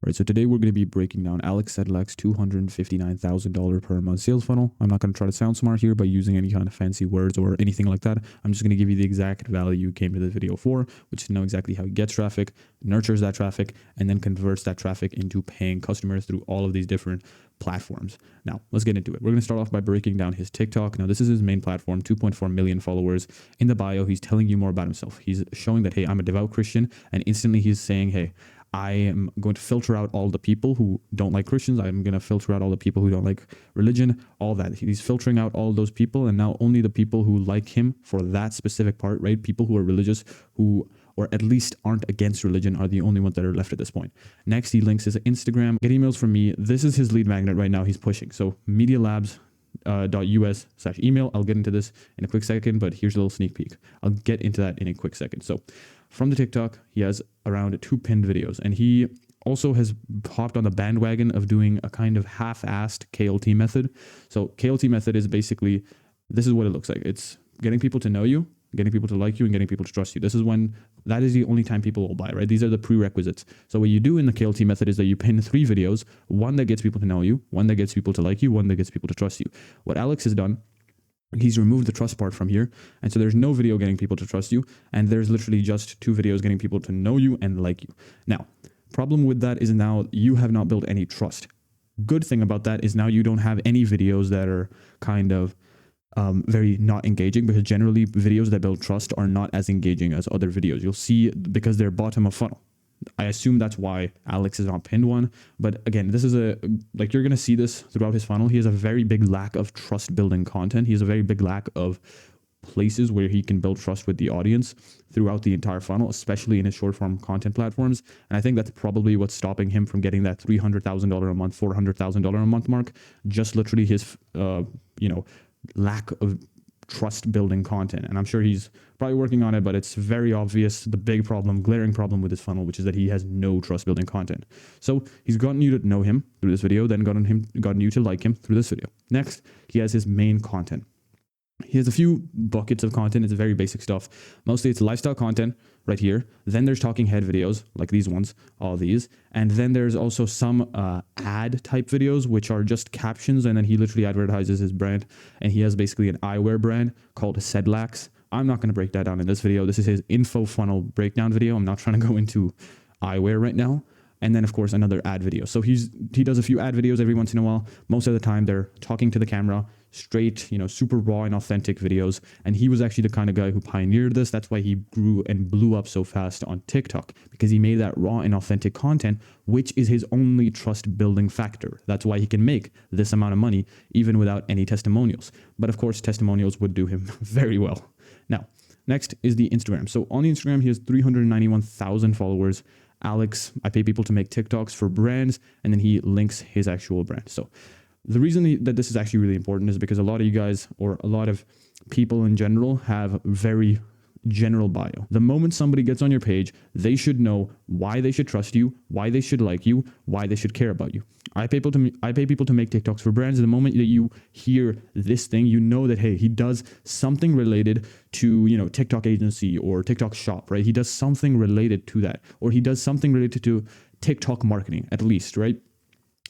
right? So today we're going to be breaking down Alex Sedlak's $259,000 per month sales funnel. I'm not going to try to sound smart here by using any kind of fancy words or anything like that. I'm just going to give you the exact value you came to this video for, which is to know exactly how he gets traffic, nurtures that traffic, and then converts that traffic into paying customers through all of these different platforms. Now, let's get into it. We're going to start off by breaking down his TikTok. Now, this is his main platform, 2.4 million followers. In the bio, he's telling you more about himself. He's showing that, hey, I'm a devout Christian, and instantly he's saying, hey, I am going to filter out all the people who don't like Christians. I'm going to filter out all the people who don't like religion, all that. He's filtering out all those people, and now only the people who like him for that specific part, right? People who are religious, who or at least aren't against religion, are the only ones that are left at this point. Next, he links his Instagram. Get emails from me. This is his lead magnet right now he's pushing. So medialabs.us/email. I'll get into this in a quick second, but here's a little sneak peek. I'll get into that in a quick second. So from the TikTok, he has around 2 pinned videos, and he also has hopped on the bandwagon of doing a kind of half-assed KLT method. So KLT method is basically, this is what it looks like. It's getting people to know you, getting people to like you, and getting people to trust you. That is the only time people will buy, right? These are the prerequisites. So what you do in the KLT method is that you pin 3 videos, one that gets people to know you, one that gets people to like you, one that gets people to trust you. What Alex has done, he's removed the trust part from here. And so there's no video getting people to trust you. And there's literally just 2 videos getting people to know you and like you. Now, problem with that is now you have not built any trust. Good thing about that is now you don't have any videos that are kind of very not engaging, because generally videos that build trust are not as engaging as other videos. You'll see, because they're bottom of funnel. I assume that's why Alex has not pinned one. But again, this is you're going to see this throughout his funnel. He has a very big lack of trust building content. He has a very big lack of places where he can build trust with the audience throughout the entire funnel, especially in his short form content platforms. And I think that's probably what's stopping him from getting that $300,000 a month, $400,000 a month mark. Just literally his, lack of trust building content. And I'm sure he's probably working on it, but it's very obvious the big problem, glaring problem with his funnel, which is that he has no trust building content. So he's gotten you to know him through this video, then gotten you to like him through this video. Next, he has his main content. He has a few buckets of content. It's very basic stuff. Mostly it's lifestyle content right here. Then there's talking head videos like these ones, all these. And then there's also some ad type videos, which are just captions. And then he literally advertises his brand. And he has basically an eyewear brand called Sedlak. I'm not going to break that down in this video. This is his info funnel breakdown video. I'm not trying to go into eyewear right now. And then, of course, another ad video. So he does a few ad videos every once in a while. Most of the time, they're talking to the camera, straight, super raw and authentic videos. And he was actually the kind of guy who pioneered this. That's why he grew and blew up so fast on TikTok, because he made that raw and authentic content, which is his only trust building factor. That's why he can make this amount of money, even without any testimonials. But of course, testimonials would do him very well. Now, next is the Instagram. So on the Instagram, he has 391,000 followers. Alex, I pay people to make TikToks for brands, and then he links his actual brand. So the reason that this is actually really important is because a lot of you guys, or a lot of people in general, have very general bio. The moment somebody gets on your page, they should know why they should trust you, why they should like you, why they should care about you. I pay people to make TikToks for brands. The moment that you hear this thing, you know that, hey, he does something related to, TikTok agency or TikTok shop, right? He does something related to that, or he does something related to TikTok marketing at least, right?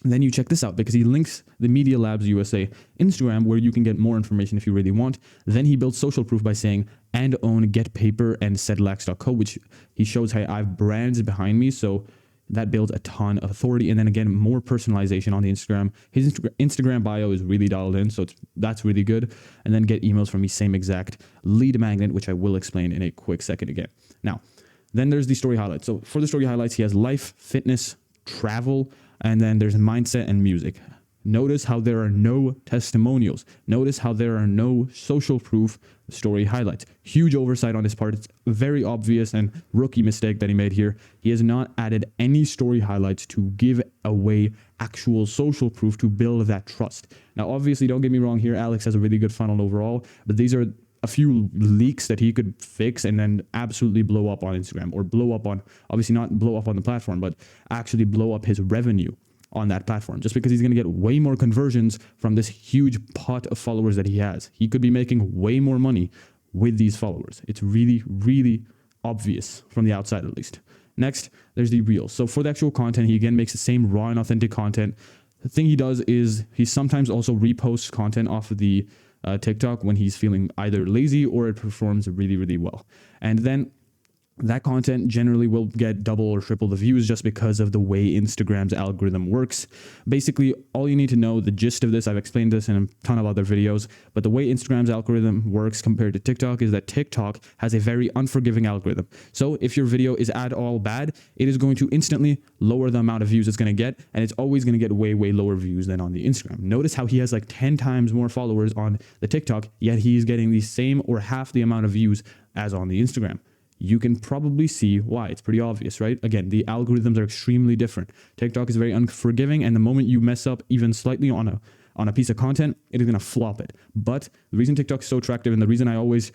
And then you check this out, because he links the Media Labs USA Instagram, where you can get more information if you really want. Then he builds social proof by saying, and own Get Paper and Sedlak.co, which he shows, hey, I have brands behind me. So that builds a ton of authority. And then again, more personalization on the Instagram. His Instagram bio is really dialed in, so that's really good. And then get emails from me, same exact lead magnet, which I will explain in a quick second again. Now, then there's the story highlights. So for the story highlights, he has life, fitness, travel, and then there's mindset and music. Notice how there are no testimonials. Notice how there are no social proof story highlights. Huge oversight on his part. It's a very obvious and rookie mistake that he made here. He has not added any story highlights to give away actual social proof to build that trust. Now, obviously, don't get me wrong here. Alex has a really good funnel overall, but these are a few leaks that he could fix and then absolutely blow up on Instagram, or blow up on, obviously not blow up on the platform, but actually blow up his revenue on that platform, just because he's going to get way more conversions from this huge pot of followers that he has. He could be making way more money with these followers. It's really, really obvious from the outside, at least. Next, there's the Reels. So for the actual content, he again makes the same raw and authentic content. The thing he does is he sometimes also reposts content off of the TikTok when he's feeling either lazy or it performs really, really well. And then that content generally will get double or triple the views just because of the way Instagram's algorithm works. Basically, all you need to know, the gist of this, I've explained this in a ton of other videos, but the way Instagram's algorithm works compared to TikTok is that TikTok has a very unforgiving algorithm. So if your video is at all bad, it is going to instantly lower the amount of views it's going to get, and it's always going to get way, way lower views than on the Instagram. Notice how he has like 10 times more followers on the TikTok, yet he's getting the same or half the amount of views as on the Instagram. You can probably see why. It's pretty obvious, right? Again, the algorithms are extremely different. TikTok is very unforgiving, and the moment you mess up even slightly on a piece of content, it is going to flop it. But the reason TikTok is so attractive, and the reason I always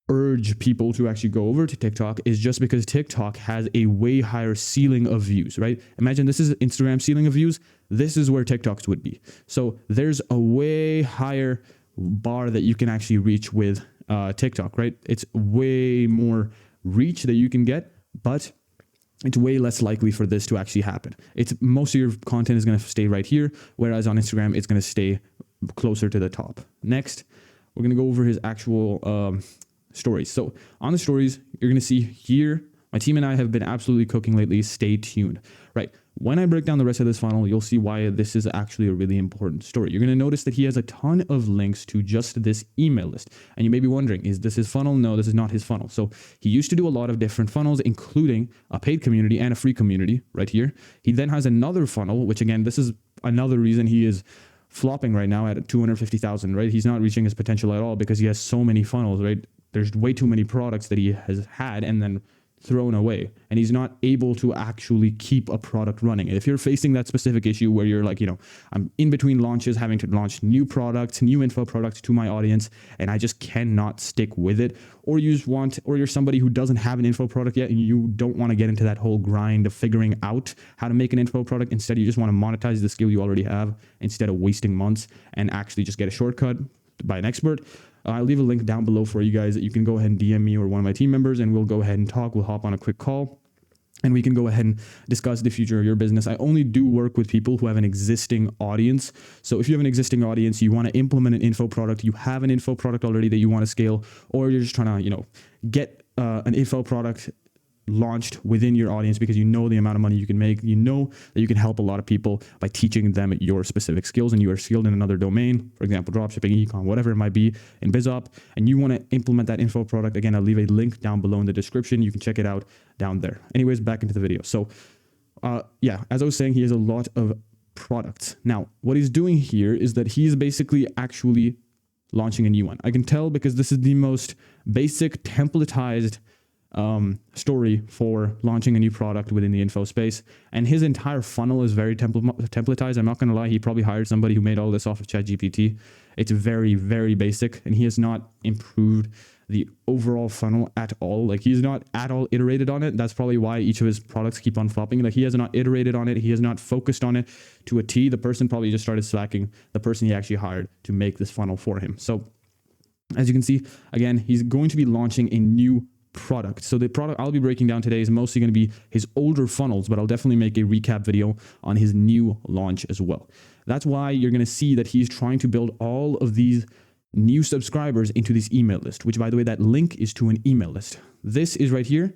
urge people to actually go over to TikTok, is just because TikTok has a way higher ceiling of views, right? Imagine this is Instagram ceiling of views. This is where TikTok's would be. So there's a way higher bar that you can actually reach with TikTok, right? It's way more reach that you can get, but it's way less likely for this to actually happen. It's most of your content is going to stay right here, whereas on Instagram, it's going to stay closer to the top. Next, we're going to go over his actual stories. So on the stories, you're going to see here, my team and I have been absolutely cooking lately. Stay tuned, right? When I break down the rest of this funnel, you'll see why this is actually a really important story. You're going to notice that he has a ton of links to just this email list. And you may be wondering, is this his funnel? No, this is not his funnel. So he used to do a lot of different funnels, including a paid community and a free community right here. He then has another funnel, which again, this is another reason he is flopping right now at 250,000, right? He's not reaching his potential at all because he has so many funnels, right? There's way too many products that he has had and then thrown away, and he's not able to actually keep a product running. If you're facing that specific issue where you're like, I'm in between launches, having to launch new products, new info products to my audience, and I just cannot stick with it, or you're somebody who doesn't have an info product yet and you don't want to get into that whole grind of figuring out how to make an info product. Instead, you just want to monetize the skill you already have instead of wasting months and actually just get a shortcut by an expert. I'll leave a link down below for you guys that you can go ahead and DM me or one of my team members, and we'll go ahead and talk. We'll hop on a quick call and we can go ahead and discuss the future of your business. I only do work with people who have an existing audience. So if you have an existing audience, you want to implement an info product, you have an info product already that you want to scale, or you're just trying to, get an info product launched within your audience because you know the amount of money you can make, you know that you can help a lot of people by teaching them your specific skills, and you are skilled in another domain, for example, dropshipping, ecom, whatever it might be in BizOp, and you want to implement that info product. Again, I'll leave a link down below in the description. You can check it out down there. Anyways, back into the video. So as I was saying, he has a lot of products. Now, what he's doing here is that he's basically actually launching a new one. I can tell because this is the most basic templatized story for launching a new product within the info space, and his entire funnel is very templatized. I'm not going to lie, he probably hired somebody who made all this off of ChatGPT. It's very, very basic, and he has not improved the overall funnel at all. Like, he's not at all iterated on it. That's probably why each of his products keep on flopping. Like, he has not iterated on it. He has not focused on it to a T. The person probably just started slacking the person he actually hired to make this funnel for him. So as you can see, again, he's going to be launching a new product. So the product I'll be breaking down today is mostly going to be his older funnels, but I'll definitely make a recap video on his new launch as well. That's why you're going to see that he's trying to build all of these new subscribers into this email list, which, by the way, that link is to an email list. This is right here,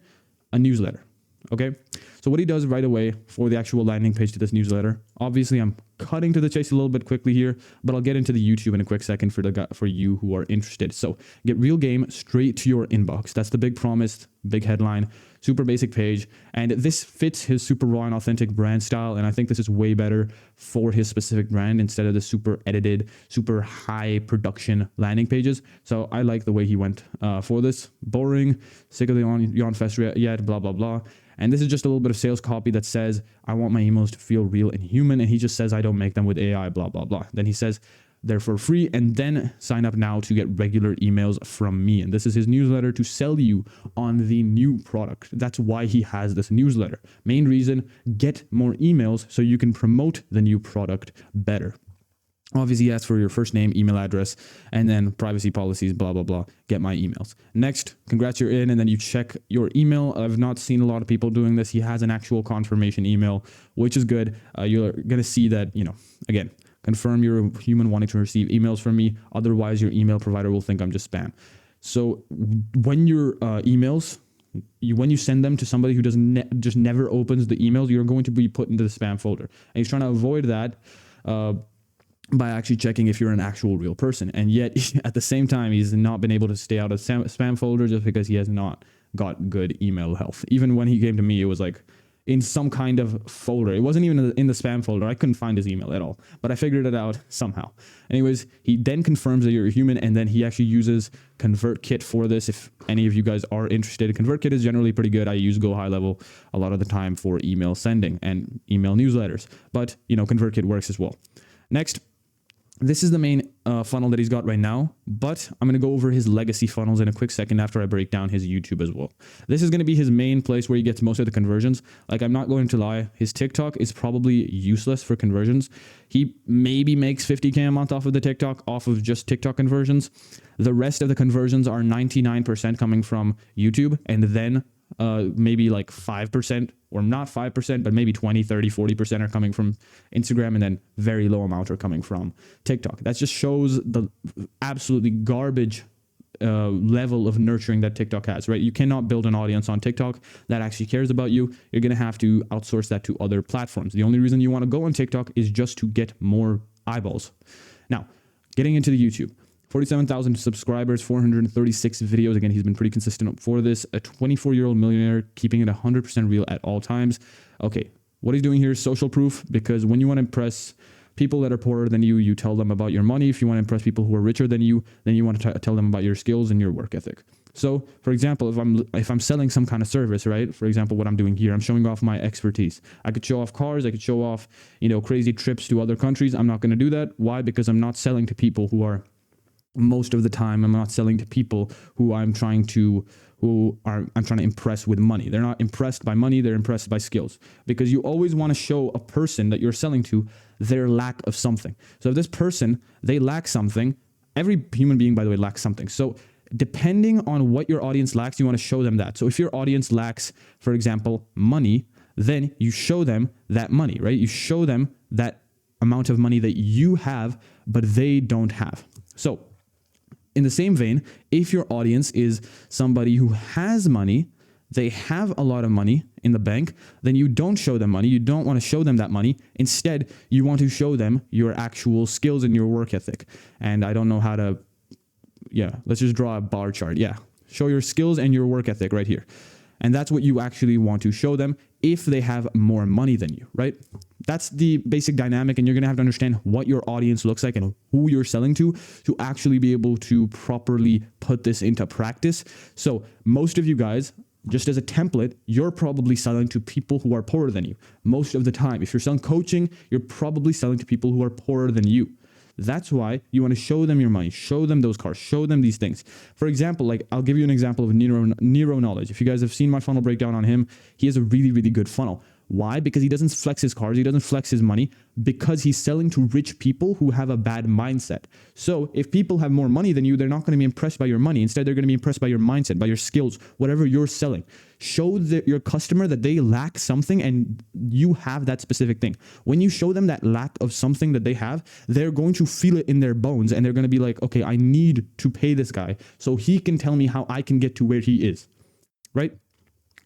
a newsletter. Okay. So what he does right away for the actual landing page to this newsletter, obviously I'm cutting to the chase a little bit quickly here, but I'll get into the YouTube in a quick second for you who are interested. So get real game straight to your inbox. That's the big promise, big headline, super basic page. And this fits his super raw and authentic brand style. And I think this is way better for his specific brand instead of the super edited, super high production landing pages. So I like the way he went for this. Boring, sick of the yawn fest yet, blah, blah, blah. And this is just a little bit of sales copy that says, I want my emails to feel real and human. And he just says, I don't make them with AI, blah, blah, blah. Then he says, they're for free, and then sign up now to get regular emails from me. And this is his newsletter to sell you on the new product. That's why he has this newsletter. Main reason, get more emails so you can promote the new product better. Obviously, ask for your first name, email address, and then privacy policies, blah, blah, blah. Get my emails. Next, congrats, you're in, and then you check your email. I've not seen a lot of people doing this. He has an actual confirmation email, which is good. You're going to see that, again, confirm you're a human wanting to receive emails from me. Otherwise, your email provider will think I'm just spam. So when your emails, when you send them to somebody who just never opens the emails, you're going to be put into the spam folder. And he's trying to avoid that by actually checking if you're an actual real person. And yet, at the same time, he's not been able to stay out of spam folder just because he has not got good email health. Even when he came to me, it was like in some kind of folder. It wasn't even in the spam folder. I couldn't find his email at all, but I figured it out somehow. Anyways, he then confirms that you're a human, and then he actually uses ConvertKit for this. If any of you guys are interested, ConvertKit is generally pretty good. I use Go High Level a lot of the time for email sending and email newsletters, but ConvertKit works as well. Next, this is the main funnel that he's got right now, but I'm going to go over his legacy funnels in a quick second after I break down his YouTube as well. This is going to be his main place where he gets most of the conversions. Like, I'm not going to lie, his TikTok is probably useless for conversions. He maybe makes 50K a month off of the TikTok, off of just TikTok conversions. The rest of the conversions are 99% coming from YouTube, and then maybe like 5%, or not 5%, but maybe 20, 30, 40% are coming from Instagram, and then very low amount are coming from TikTok. That just shows the absolutely garbage level of nurturing that TikTok has, right? You cannot build an audience on TikTok that actually cares about you. You're going to have to outsource that to other platforms. The only reason you want to go on TikTok is just to get more eyeballs. Now, getting into the YouTube. 47,000 subscribers, 436 videos. Again, he's been pretty consistent for this. A 24-year-old millionaire, keeping it 100% real at all times. Okay, what he's doing here is social proof, because when you want to impress people that are poorer than you, you tell them about your money. If you want to impress people who are richer than you, then you want to tell them about your skills and your work ethic. So, for example, if I'm selling some kind of service, right? For example, what I'm doing here, I'm showing off my expertise. I could show off cars. I could show off, crazy trips to other countries. I'm not going to do that. Why? Because I'm not selling to people who are, most of the time, I'm not selling to people who I'm trying to impress with money. They're not impressed by money, they're impressed by skills. Because you always want to show a person that you're selling to their lack of something. So if this person, they lack something, every human being, by the way, lacks something. So depending on what your audience lacks, you want to show them that. So if your audience lacks, for example, money, then you show them that money, right? You show them that amount of money that you have, but they don't have. So in the same vein, if your audience is somebody who has money, they have a lot of money in the bank, then you don't show them money. You don't want to show them that money. Instead, you want to show them your actual skills and your work ethic. And I don't know how to, let's just draw a bar chart. Show your skills and your work ethic right here. And that's what you actually want to show them if they have more money than you, right? That's the basic dynamic, and you're going to have to understand what your audience looks like and who you're selling to actually be able to properly put this into practice. So most of you guys, just as a template, you're probably selling to people who are poorer than you. Most of the time, if you're selling coaching, you're probably selling to people who are poorer than you. That's why you want to show them your money, show them those cars, show them these things. For example, like I'll give you an example of Nero Knowledge. If you guys have seen my funnel breakdown on him, he has a really, really good funnel. Why? Because he doesn't flex his cars, he doesn't flex his money, because he's selling to rich people who have a bad mindset. So if people have more money than you, they're not going to be impressed by your money. Instead, they're going to be impressed by your mindset, by your skills, whatever you're selling. Show your customer that they lack something and you have that specific thing. When you show them that lack of something that they have, they're going to feel it in their bones, and they're going to be like, okay, I need to pay this guy so he can tell me how I can get to where he is, right?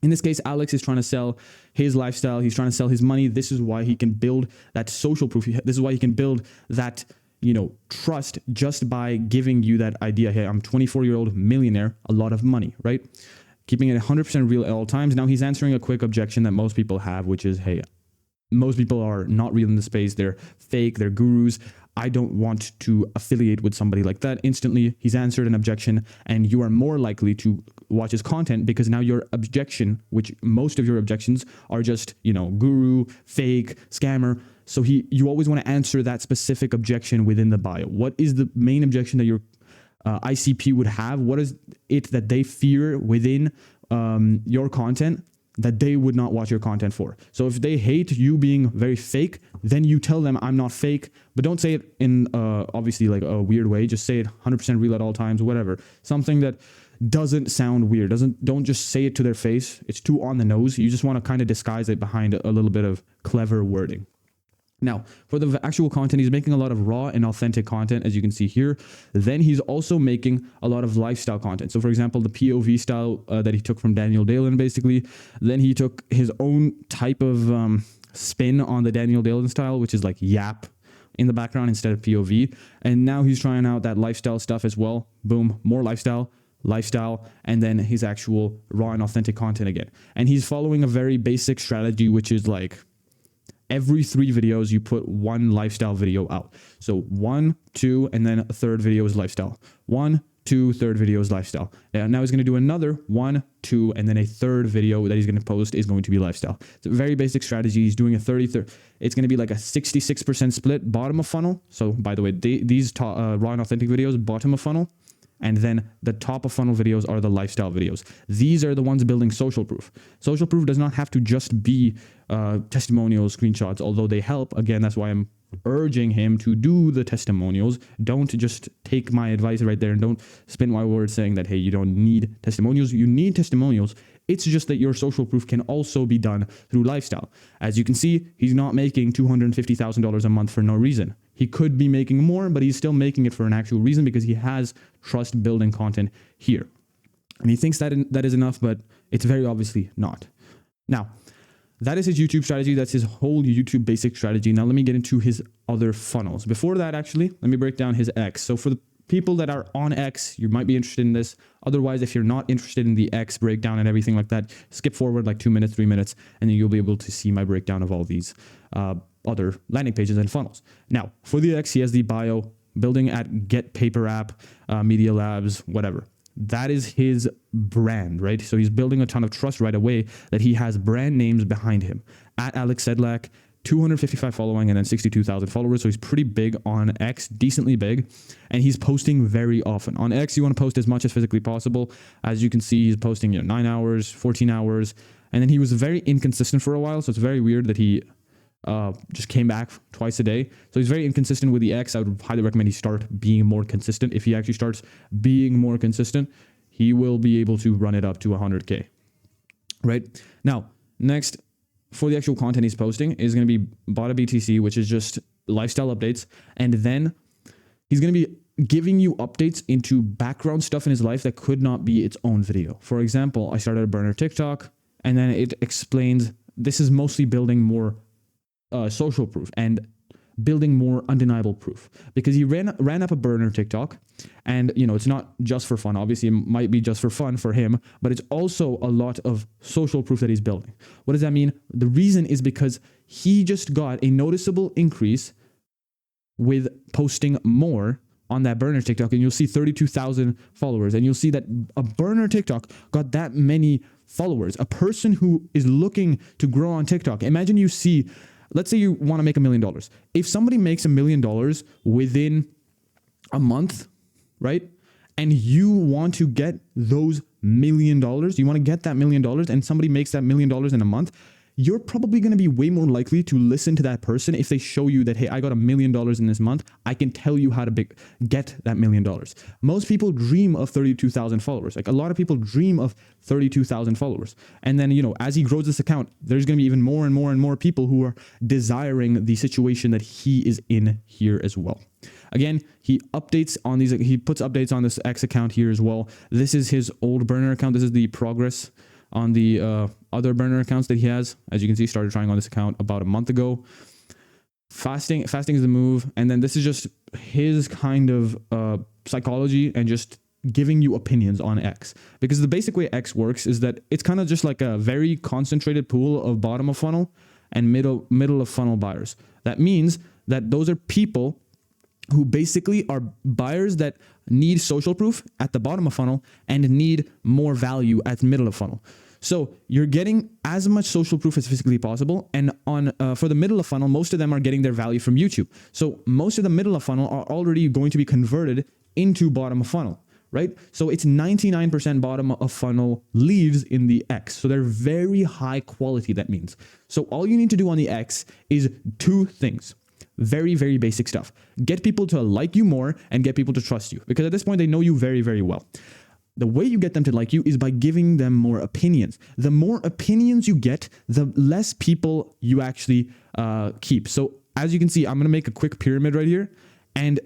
In this case, Alex is trying to sell his lifestyle. He's trying to sell his money. This is why he can build that social proof. This is why he can build that, trust just by giving you that idea. Hey, I'm a 24-year-old millionaire, a lot of money, right? Keeping it 100% real at all times. Now he's answering a quick objection that most people have, which is, hey, most people are not real in the space. They're fake. They're gurus. I don't want to affiliate with somebody like that. Instantly, he's answered an objection, and you are more likely to watch his content because now your objection, which most of your objections are just, guru, fake, scammer. So you always want to answer that specific objection within the bio. What is the main objection that your ICP would have? What is it that they fear within your content? that they would not watch your content for. So if they hate you being very fake, then you tell them I'm not fake, but don't say it in obviously like a weird way. Just say it 100% real at all times, whatever. Something that doesn't sound weird. Don't just say it to their face. It's too on the nose. You just want to kind of disguise it behind a little bit of clever wording. Now, for the actual content, he's making a lot of raw and authentic content, as you can see here. Then he's also making a lot of lifestyle content. So, for example, the POV style that he took from Daniel Dalen, basically. Then he took his own type of spin on the Daniel Dalen style, which is like yap in the background instead of POV. And now he's trying out that lifestyle stuff as well. Boom, more lifestyle, and then his actual raw and authentic content again. And he's following a very basic strategy, which is like, every 3 videos, you put 1 lifestyle video out. So 1, 2, and then a third video is lifestyle. 1, 2, third video is lifestyle. Now he's going to do another 1, 2, and then a third video that he's going to post is going to be lifestyle. It's a very basic strategy. He's doing a 30. It's going to be like a 66% split bottom of funnel. So by the way, these raw and authentic videos, bottom of funnel. And then the top of funnel videos are the lifestyle videos. These are the ones building social proof. Social proof does not have to just be testimonials, screenshots, although they help. Again, that's why I'm urging him to do the testimonials. Don't just take my advice right there and don't spin my words saying that, hey, you don't need testimonials. You need testimonials. It's just that your social proof can also be done through lifestyle. As you can see, he's not making $250,000 a month for no reason. He could be making more, but he's still making it for an actual reason because he has trust building content here. And he thinks that that is enough, but it's very obviously not. Now, that is his YouTube strategy. That's his whole YouTube basic strategy. Now let me get into his other funnels. Before that, actually, let me break down his X. So for the people that are on X, you might be interested in this. Otherwise, if you're not interested in the X breakdown and everything like that, skip forward like 2 minutes, 3 minutes, and then you'll be able to see my breakdown of all these other landing pages and funnels. Now, for the X, he has the bio, building at Get Paper App, Media Labs, whatever. That is his brand, right? So he's building a ton of trust right away that he has brand names behind him. At Alex Sedlak, 255 following and then 62,000 followers. So he's pretty big on X, decently big. And he's posting very often. On X, you want to post as much as physically possible. As you can see, he's posting 9 hours, 14 hours. And then he was very inconsistent for a while. So it's very weird that he just came back twice a day. So he's very inconsistent with the X. I would highly recommend he start being more consistent. If he actually starts being more consistent, he will be able to run it up to 100K. Right? Now, next, for the actual content he's posting is going to be Bada BTC, which is just lifestyle updates. And then he's going to be giving you updates into background stuff in his life that could not be its own video. For example, I started a burner TikTok, and then it explains this is mostly building more social proof and building more undeniable proof, because he ran up a burner TikTok, and it's not just for fun. Obviously, it might be just for fun for him, but it's also a lot of social proof that he's building. What does that mean? The reason is because he just got a noticeable increase with posting more on that burner TikTok, and you'll see 32,000 followers, and you'll see that a burner TikTok got that many followers. A person who is looking to grow on TikTok, imagine you see, let's say you want to make $1 million. If somebody makes $1 million within a month, right? And you want to get those $1 million, you want to get that $1 million, and somebody makes that $1 million in a month, you're probably going to be way more likely to listen to that person if they show you that, hey, I got $1 million in this month. I can tell you how to get that $1 million. Most people dream of 32,000 followers. Like, a lot of people dream of 32,000 followers. And then, as he grows this account, there's going to be even more and more and more people who are desiring the situation that he is in here as well. Again, he updates on these. He puts updates on this X account here as well. This is his old burner account. This is the progress on the other burner accounts that he has. As you can see, started trying on this account about a month ago. Fasting is the move. And then this is just his kind of psychology and just giving you opinions on X. Because the basic way X works is that it's kind of just like a very concentrated pool of bottom of funnel and middle of funnel buyers. That means that those are people who basically are buyers that need social proof at the bottom of funnel and need more value at middle of funnel. So you're getting as much social proof as physically possible. And for the middle of funnel, most of them are getting their value from YouTube. So most of the middle of funnel are already going to be converted into bottom of funnel, right? So it's 99% bottom of funnel leads in the X. So they're very high quality, that means. So all you need to do on the X is two things. Very, very basic stuff. Get people to like you more and get people to trust you, because at this point they know you very, very well. The way you get them to like you is by giving them more opinions. The more opinions you get, the less people you actually keep. So as you can see, I'm going to make a quick pyramid right here. And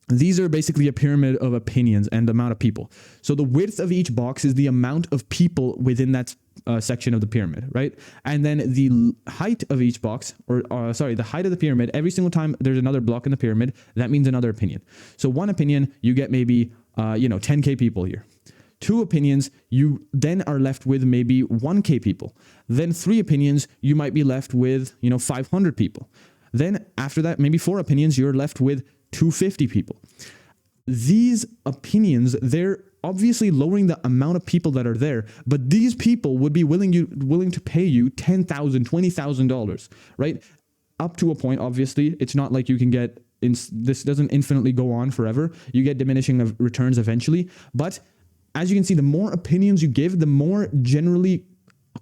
these are basically a pyramid of opinions and the amount of people. So the width of each box is the amount of people within that section of the pyramid, right? And then the height of each box, the height of the pyramid, every single time there's another block in the pyramid, that means another opinion. So one opinion, you get maybe, 10K people here. Two opinions, you then are left with maybe 1K people. Then three opinions, you might be left with, 500 people. Then after that, maybe four opinions, you're left with 250 people. These opinions, they're obviously lowering the amount of people that are there, but these people would be willing to pay you $10,000, $20,000, right? Up to a point, obviously. It's not like you can get, this doesn't infinitely go on forever. You get diminishing of returns eventually. But as you can see, the more opinions you give, the more generally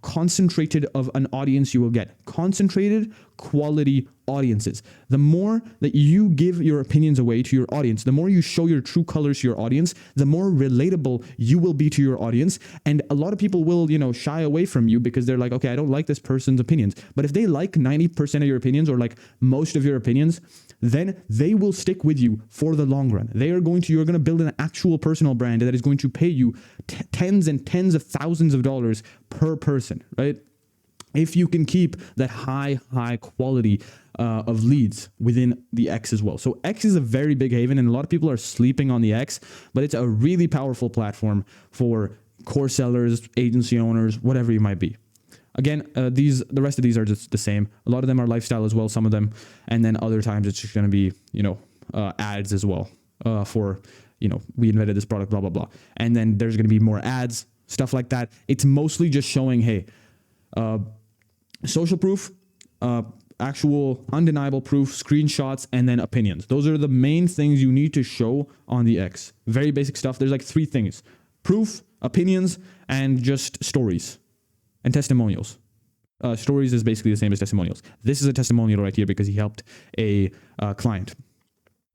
concentrated of an audience you will get. Concentrated quality audiences. The more that you give your opinions away to your audience, the more you show your true colors to your audience, the more relatable you will be to your audience. And a lot of people will, shy away from you because they're like, okay, I don't like this person's opinions. But if they like 90% of your opinions, or like most of your opinions, then they will stick with you for the long run. You're going to build an actual personal brand that is going to pay you tens and tens of thousands of dollars per person, right? If you can keep that high quality of leads within the X as well. So X is a very big haven, and a lot of people are sleeping on the X, but it's a really powerful platform for course sellers, agency owners, whatever you might be. Again, the rest of these are just the same. A lot of them are lifestyle as well, some of them. And then other times it's just going to be, ads as well for, we invented this product, blah, blah, blah. And then there's going to be more ads, stuff like that. It's mostly just showing, hey, social proof, actual undeniable proof, screenshots, and then opinions. Those are the main things you need to show on the X. Very basic stuff. There's like three things: proof, opinions, and just stories and testimonials. Stories is basically the same as testimonials. This is a testimonial right here because he helped a client.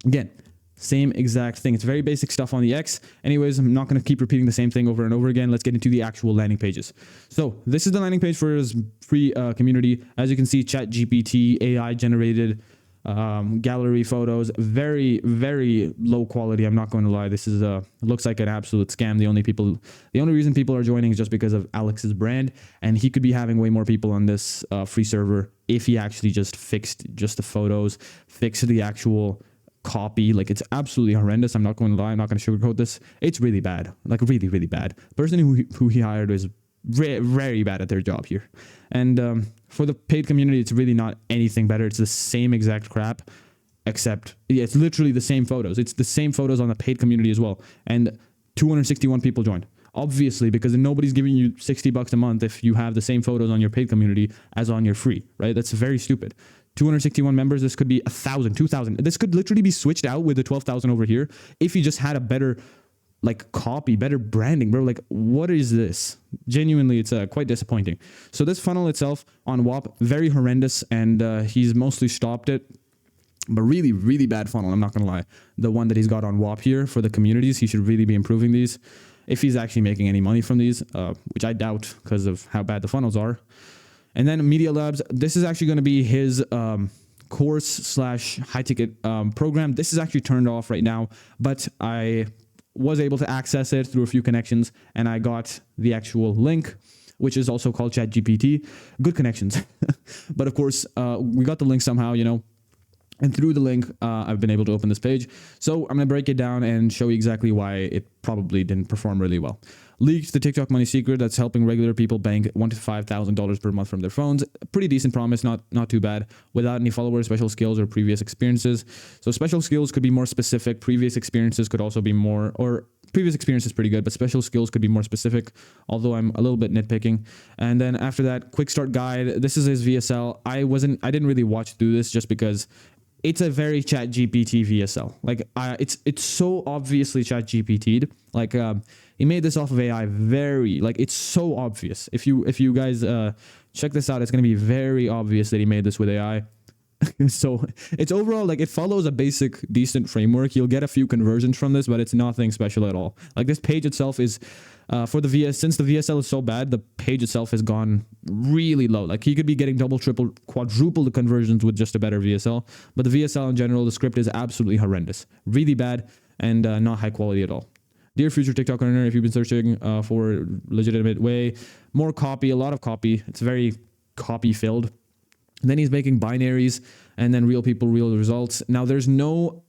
Again, same exact thing. It's very basic stuff on the X. Anyways, I'm not going to keep repeating the same thing over and over again. Let's get into the actual landing pages. So this is the landing page for his free community. As you can see, ChatGPT, AI generated gallery photos, very, very low quality. I'm not going to lie. This is looks like an absolute scam. The only reason people are joining is just because of Alex's brand, and he could be having way more people on this free server if he actually just fixed just the photos, fixed the actual copy. Like, it's absolutely horrendous. I'm not going to lie. I'm not going to sugarcoat this. It's really bad. Like, really, really bad. The person who he hired is very bad at their job here. And for the paid community, it's really not anything better. It's the same exact crap, except it's literally the same photos. It's the same photos on the paid community as well. And 261 people joined. Obviously, because nobody's giving you $60 a month if you have the same photos on your paid community as on your free, right? That's very stupid. 261 members, this could be 1,000, 2,000. This could literally be switched out with the 12,000 over here if you just had a better copy, better branding, bro. Like, what is this? Genuinely, it's quite disappointing. So this funnel itself on WAP, very horrendous, and he's mostly stopped it. But really, really bad funnel, I'm not going to lie. The one that he's got on WAP here for the communities, he should really be improving these if he's actually making any money from these, which I doubt because of how bad the funnels are. And then Media Labs, this is actually going to be his course / high ticket program. This is actually turned off right now, but I was able to access it through a few connections, and I got the actual link, which is also called ChatGPT. Good connections. But of course, we got the link somehow, and through the link, I've been able to open this page. So I'm going to break it down and show you exactly why it probably didn't perform really well. Leaked the TikTok money secret that's helping regular people bank $1,000 to $5,000 per month from their phones. Pretty decent promise, not too bad. Without any followers, special skills, or previous experiences. So special skills could be more specific. Previous experiences could also be more, or previous experience is pretty good, but special skills could be more specific, although I'm a little bit nitpicking. And then after that, quick start guide. This is his VSL. I didn't really watch through this just because it's a very chat GPT VSL. Like it's so obviously chat GPT'd. Like he made this off of AI. Very, like, it's so obvious. If you guys check this out, it's going to be very obvious that he made this with AI. So it's overall, like, it follows a basic decent framework. You'll get a few conversions from this, but it's nothing special at all. Like, this page itself is for the since the VSL is so bad, the page itself has gone really low. Like, he could be getting double, triple, quadruple the conversions with just a better VSL. But the VSL in general, the script is absolutely horrendous, really bad, and not high quality at all. Dear future TikTok earner, if you've been searching for a legitimate way, more copy, a lot of copy. It's very copy filled. And then he's making binaries and then real people, real results. Now, there's no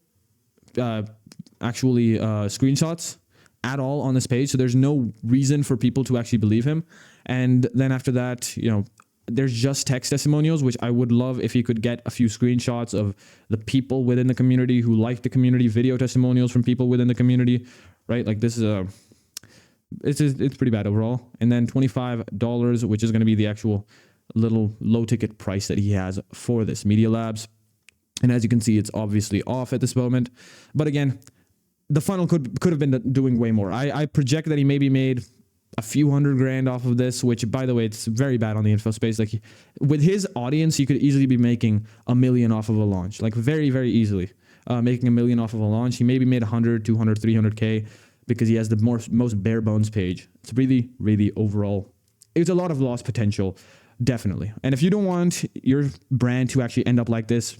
actually screenshots at all on this page. So there's no reason for people to actually believe him. And then after that, you know, there's just text testimonials, which I would love if you could get a few screenshots of the people within the community who like the community, video testimonials from people within the community, right? Like, this is it's pretty bad overall. And then $25, which is going to be the actual little low ticket price that he has for this Media Labs. And as you can see, it's obviously off at this moment. But again, the funnel could have been doing way more. I project that he maybe made a few $100,000 off of this, which, by the way, it's very bad on the info space. Like, with his audience, he could easily be making $1 million off of a launch, like, very, very easily making $1 million off of a launch. He maybe made 100, 200, 300K because he has the most bare bones page. It's really, really overall, it's a lot of lost potential. Definitely. And if you don't want your brand to actually end up like this,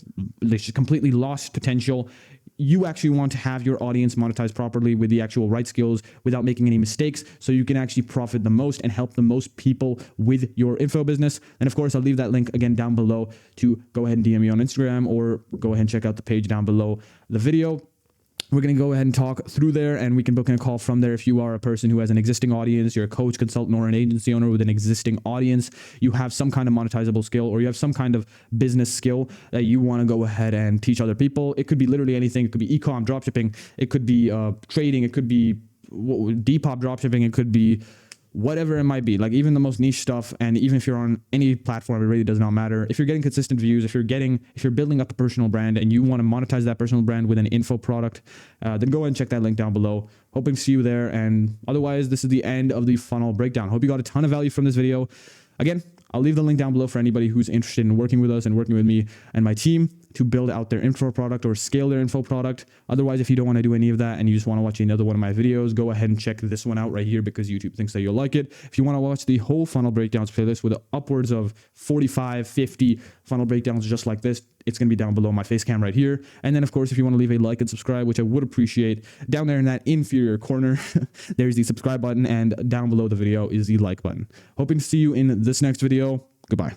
completely lost potential, you actually want to have your audience monetized properly with the actual right skills without making any mistakes, so you can actually profit the most and help the most people with your info business. And of course, I'll leave that link again down below to go ahead and DM me on Instagram, or go ahead and check out the page down below the video. We're going to go ahead and talk through there, and we can book in a call from there. If you are a person who has an existing audience, you're a coach, consultant, or an agency owner with an existing audience, you have some kind of monetizable skill, or you have some kind of business skill that you want to go ahead and teach other people. It could be literally anything. It could be e-com, dropshipping. It could be trading. It could be Depop dropshipping. It could be whatever it might be, like even the most niche stuff. And even if you're on any platform, it really does not matter. If you're getting consistent views, if you're building up a personal brand and you want to monetize that personal brand with an info product, then go ahead and check that link down below. Hoping to see you there. And otherwise, this is the end of the funnel breakdown. Hope you got a ton of value from this video. Again, I'll leave the link down below for anybody who's interested in working with us and working with me and my team to build out their info product or scale their info product. Otherwise, if you don't want to do any of that and you just want to watch another one of my videos, go ahead and check this one out right here, because YouTube thinks that you'll like it. If you want to watch the whole funnel breakdowns playlist with upwards of 45, 50 funnel breakdowns just like this, it's going to be down below my face cam right here. And then, of course, if you want to leave a like and subscribe, which I would appreciate, down there in that inferior corner, there's the subscribe button, and down below the video is the like button. Hoping to see you in this next video. Goodbye.